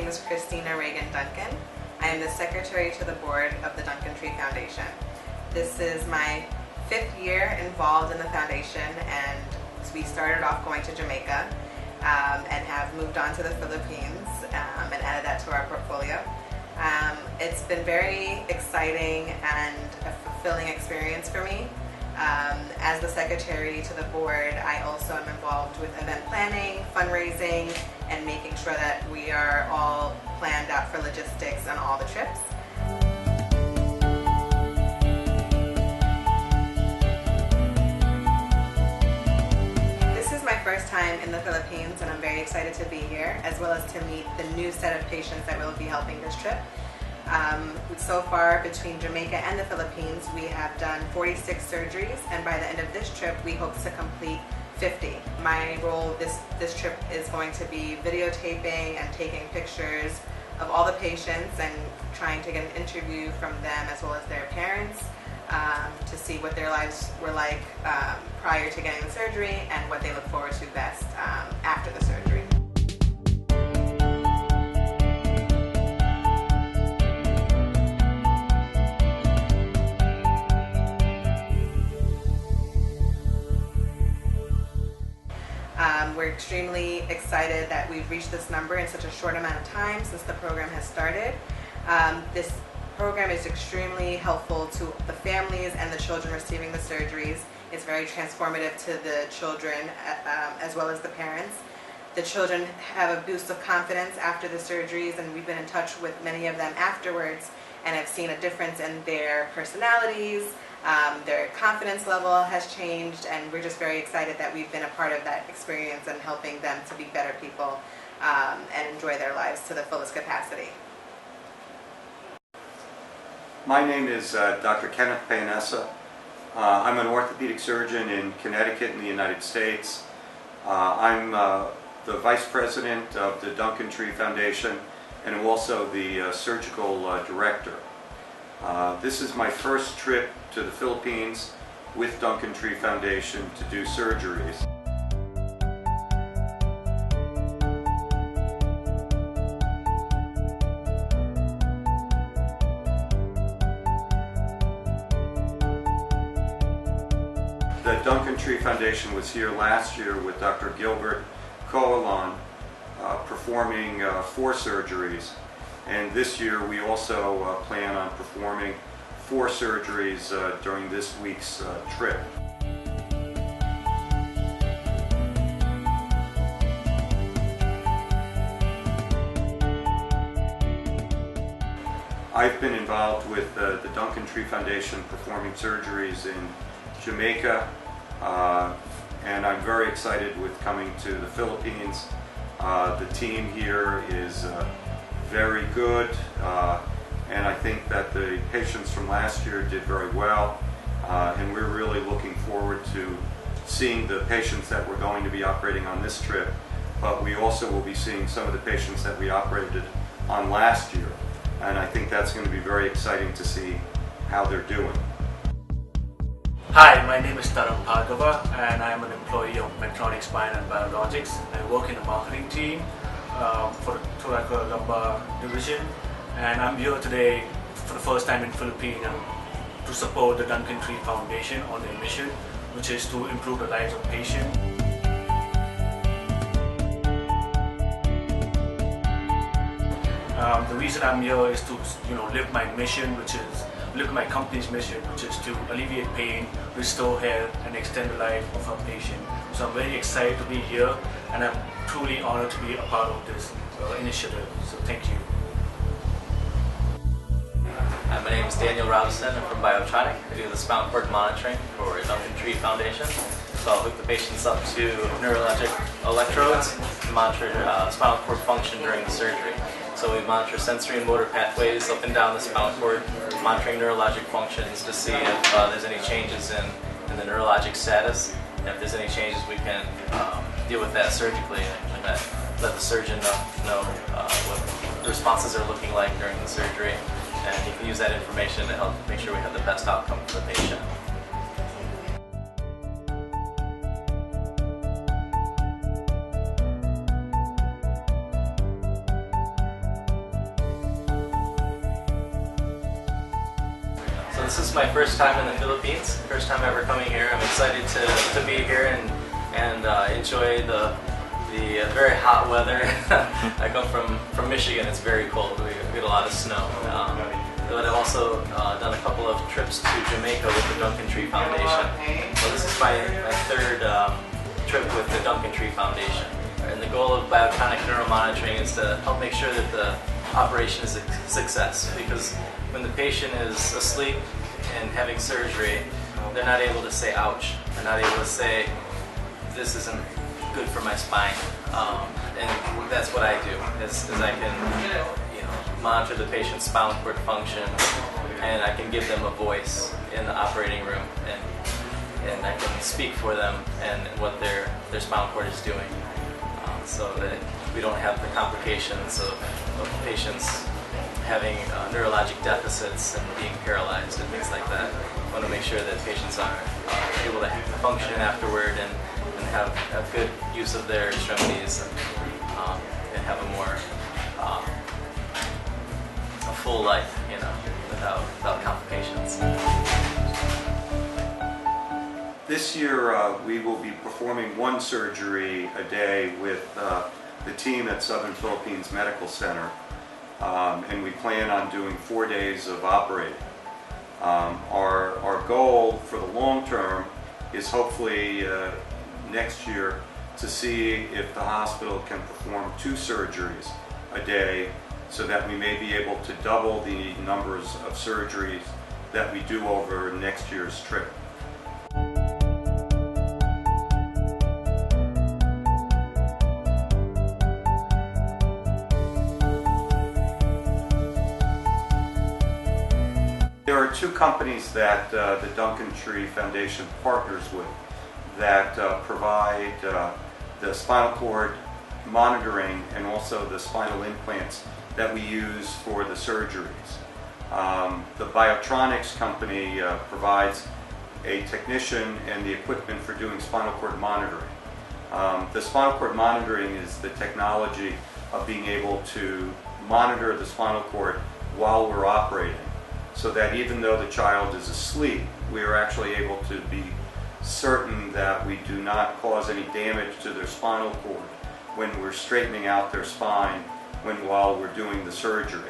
name is Christina Reagan Duncan. I am the Secretary to the Board of the Duncan Tree Foundation. This is my 5th year involved in the foundation, and we started off going to Jamaica and have moved on to the Philippines and added that to our portfolio. It's been very exciting and a fulfilling experience for me. As the secretary to the board, I also am involved with event planning, fundraising, and making sure that we are all planned out for logistics on all the trips. This is my first time in the Philippines, and I'm very excited to be here, as well as to meet the new set of patients that will be helping this trip. So far, between Jamaica and the Philippines, we have done 46 surgeries, and by the end of this trip, we hope to complete 50. My role this trip is going to be videotaping and taking pictures of all the patients and trying to get an interview from them as well as their parents to see what their lives were like prior to getting the surgery and what they look forward to best after the surgery. We're extremely excited that we've reached this number in such a short amount of time since the program has started. This program is extremely helpful to the families and the children receiving the surgeries. It's very transformative to the children as well as the parents. The children have a boost of confidence after the surgeries, and we've been in touch with many of them afterwards and have seen a difference in their personalities. Their confidence level has changed, and we're just very excited that we've been a part of that experience and helping them to be better people and enjoy their lives to the fullest capacity. My name is Dr. Kenneth Payanessa. I'm an orthopedic surgeon in Connecticut in the United States. I'm the Vice President of the Duncan Tree Foundation, and I'm also the Surgical Director. This is my first trip to the Philippines with Duncan Tree Foundation to do surgeries. The Duncan Tree Foundation was here last year with Dr. Gilbert Coalon performing 4 surgeries. And this year we also plan on performing 4 surgeries during this week's trip. I've been involved with the Duncan Tree Foundation performing surgeries in Jamaica, and I'm very excited with coming to the Philippines. The team here is very good, and I think that the patients from last year did very well, and we're really looking forward to seeing the patients that we're going to be operating on this trip, but we also will be seeing some of the patients that we operated on last year, and I think that's going to be very exciting to see how they're doing. Hi, my name is Taram Bhargava, and I am an employee of Medtronic Spine and Biologics. I work in the marketing team for the thoracolumbar division, and I'm here today for the first time in Philippines to support the Duncan Tree Foundation on their mission, which is to improve the lives of patients. The reason I'm here is to live my mission, live my company's mission, which is to alleviate pain, restore health, and extend the life of our patient. So I'm very excited to be here, and I'm truly honored to be a part of this initiative. So thank you. Hi, my name is Daniel Robinson. I'm from Biotronic. I do the spinal cord monitoring for Duncan Tree Foundation. So I'll hook the patients up to neurologic electrodes to monitor spinal cord function during the surgery. So we monitor sensory and motor pathways up and down the spinal cord, monitoring neurologic functions to see if there's any changes in the neurologic status. And if there's any changes, we can deal with that surgically and let the surgeon know what the responses are looking like during the surgery. And you can use that information to help make sure we have the best outcome for the patient. this is my first time in the Philippines, first time ever coming here. I'm excited to be here and enjoy the very hot weather. I come from Michigan. It's very cold. We get a lot of snow. But I've also done a couple of trips to Jamaica with the Duncan Tree Foundation. So this is my third trip with the Duncan Tree Foundation. And the goal of biotronic neuromonitoring is to help make sure that the operation is a success, because when the patient is asleep and having surgery, they're not able to say ouch. They're not able to say this isn't good for my spine. And that's what I do, is I can monitor the patient's spinal cord function, and I can give them a voice in the operating room, and I can speak for them and what their spinal cord is doing, so that we don't have the complications of patients having neurologic deficits and being paralyzed and things like that. I want to make sure that patients are able to function afterward and have good use of their extremities and have a more a full life, without complications. This year we will be performing one surgery a day with the team at Southern Philippines Medical Center, and we plan on doing 4 days of operating. Our goal for the long term is hopefully next year to see if the hospital can perform 2 surgeries a day, so that we may be able to double the numbers of surgeries that we do over next year's trip. There are 2 companies that the Duncan Tree Foundation partners with that provide the spinal cord monitoring and also the spinal implants that we use for the surgeries. The Biotronics company provides a technician and the equipment for doing spinal cord monitoring. The spinal cord monitoring is the technology of being able to monitor the spinal cord while we're operating, so that even though the child is asleep, we are actually able to be certain that we do not cause any damage to their spinal cord when we're straightening out their spine while we're doing the surgery.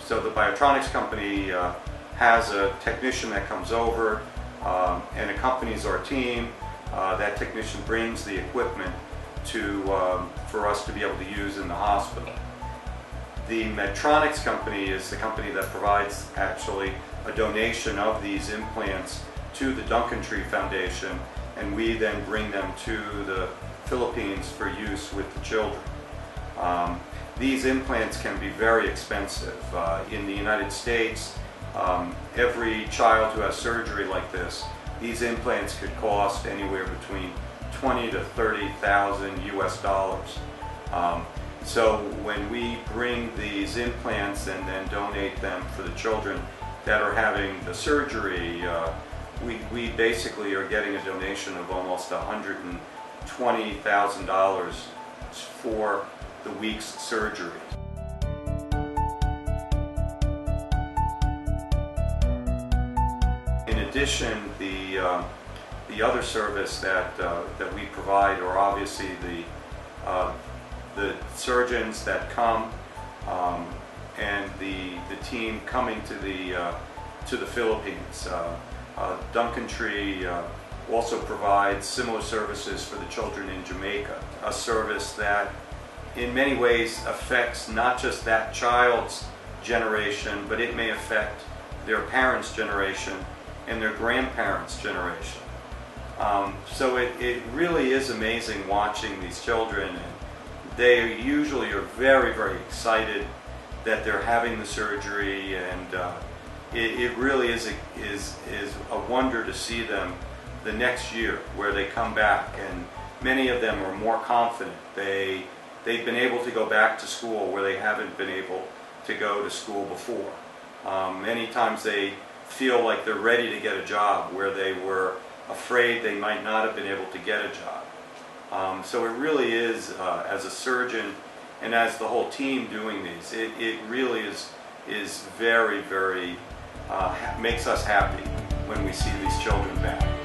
So the Biotronics company has a technician that comes over and accompanies our team. That technician brings the equipment for us to be able to use in the hospital. The Medtronics company is the company that provides actually a donation of these implants to the Duncan Tree Foundation, and we then bring them to the Philippines for use with the children. These implants can be very expensive. In the United States, every child who has surgery like this, these implants could cost anywhere between $20,000 to $30,000 US. So when we bring these implants and then donate them for the children that are having the surgery, we basically are getting a donation of almost $120,000 for the week's surgery. In addition, the other service that we provide are obviously the surgeons that come and the team coming to the Philippines. Duncan Tree also provides similar services for the children in Jamaica, a service that in many ways affects not just that child's generation, but it may affect their parents' generation and their grandparents' generation. So it really is amazing watching these children, and they usually are very, very excited that they're having the surgery, and it really is a wonder to see them the next year where they come back, and many of them are more confident. They've been able to go back to school where they haven't been able to go to school before. Many times they feel like they're ready to get a job where they were afraid they might not have been able to get a job. So it really is, as a surgeon and as the whole team doing these, it really is very, very makes us happy when we see these children back.